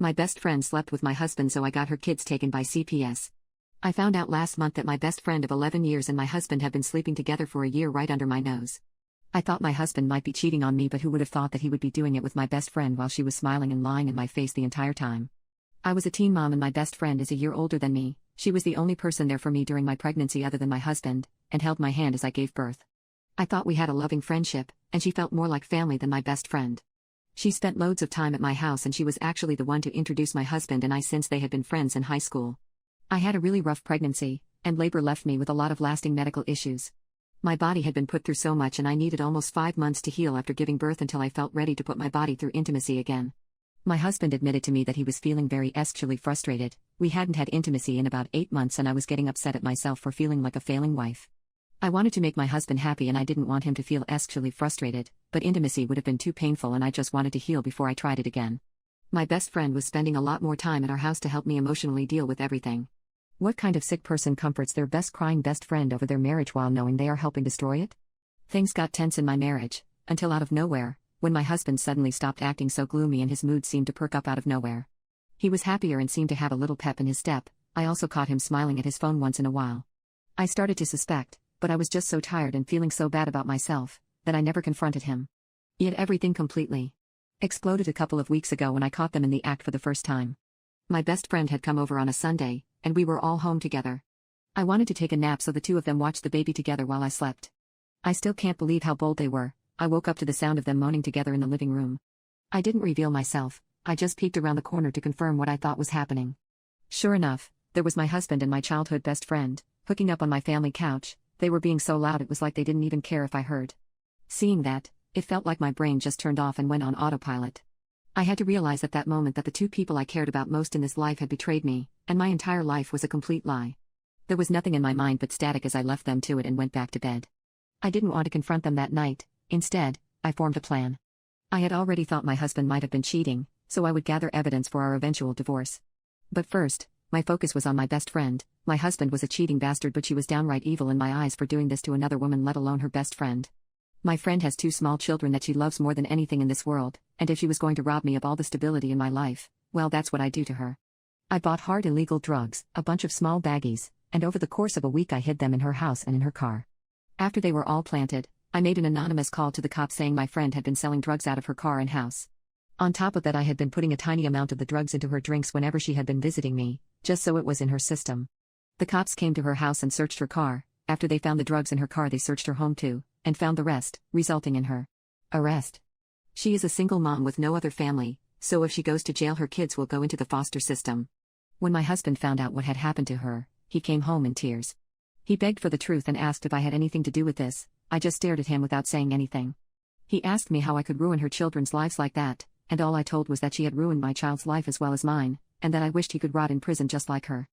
My best friend slept with my husband, so I got her kids taken by CPS. I found out last month that my best friend of 11 years and my husband have been sleeping together for a year right under my nose. I thought my husband might be cheating on me, but who would have thought that he would be doing it with my best friend while she was smiling and lying in my face the entire time. I was a teen mom and my best friend is a year older than me. She was the only person there for me during my pregnancy other than my husband, and held my hand as I gave birth. I thought we had a loving friendship, and she felt more like family than my best friend. She spent loads of time at my house and she was actually the one to introduce my husband and I since they had been friends in high school. I had a really rough pregnancy, and labor left me with a lot of lasting medical issues. My body had been put through so much and I needed almost 5 months to heal after giving birth until I felt ready to put my body through intimacy again. My husband admitted to me that he was feeling very sexually frustrated. We hadn't had intimacy in about 8 months and I was getting upset at myself for feeling like a failing wife. I wanted to make my husband happy and I didn't want him to feel sexually frustrated, but intimacy would have been too painful and I just wanted to heal before I tried it again. My best friend was spending a lot more time at our house to help me emotionally deal with everything. What kind of sick person comforts their crying best friend over their marriage while knowing they are helping destroy it? Things got tense in my marriage, until out of nowhere, when my husband suddenly stopped acting so gloomy and his mood seemed to perk up out of nowhere. He was happier and seemed to have a little pep in his step. I also caught him smiling at his phone once in a while. I started to suspect, but I was just so tired and feeling so bad about myself, that I never confronted him. Yet everything completely exploded a couple of weeks ago when I caught them in the act for the first time. My best friend had come over on a Sunday, and we were all home together. I wanted to take a nap so the two of them watched the baby together while I slept. I still can't believe how bold they were. I woke up to the sound of them moaning together in the living room. I didn't reveal myself, I just peeked around the corner to confirm what I thought was happening. Sure enough, there was my husband and my childhood best friend, hooking up on my family couch. They were being so loud it was like they didn't even care if I heard. Seeing that, it felt like my brain just turned off and went on autopilot. I had to realize at that moment that the two people I cared about most in this life had betrayed me, and my entire life was a complete lie. There was nothing in my mind but static as I left them to it and went back to bed. I didn't want to confront them that night. Instead, I formed a plan. I had already thought my husband might have been cheating, so I would gather evidence for our eventual divorce. But first, my focus was on my best friend. My husband was a cheating bastard, but she was downright evil in my eyes for doing this to another woman, let alone her best friend. My friend has 2 small children that she loves more than anything in this world, and if she was going to rob me of all the stability in my life, well, that's what I'd do to her. I bought hard illegal drugs, a bunch of small baggies, and over the course of a week I hid them in her house and in her car. After they were all planted, I made an anonymous call to the cops saying my friend had been selling drugs out of her car and house. On top of that, I had been putting a tiny amount of the drugs into her drinks whenever she had been visiting me, just so it was in her system. The cops came to her house and searched her car. After they found the drugs in her car, they searched her home too, and found the rest, resulting in her arrest. She is a single mom with no other family, so if she goes to jail her kids will go into the foster system. When my husband found out what had happened to her, he came home in tears. He begged for the truth and asked if I had anything to do with this. I just stared at him without saying anything. He asked me how I could ruin her children's lives like that, and all I told was that she had ruined my child's life as well as mine, and that I wished he could rot in prison just like her.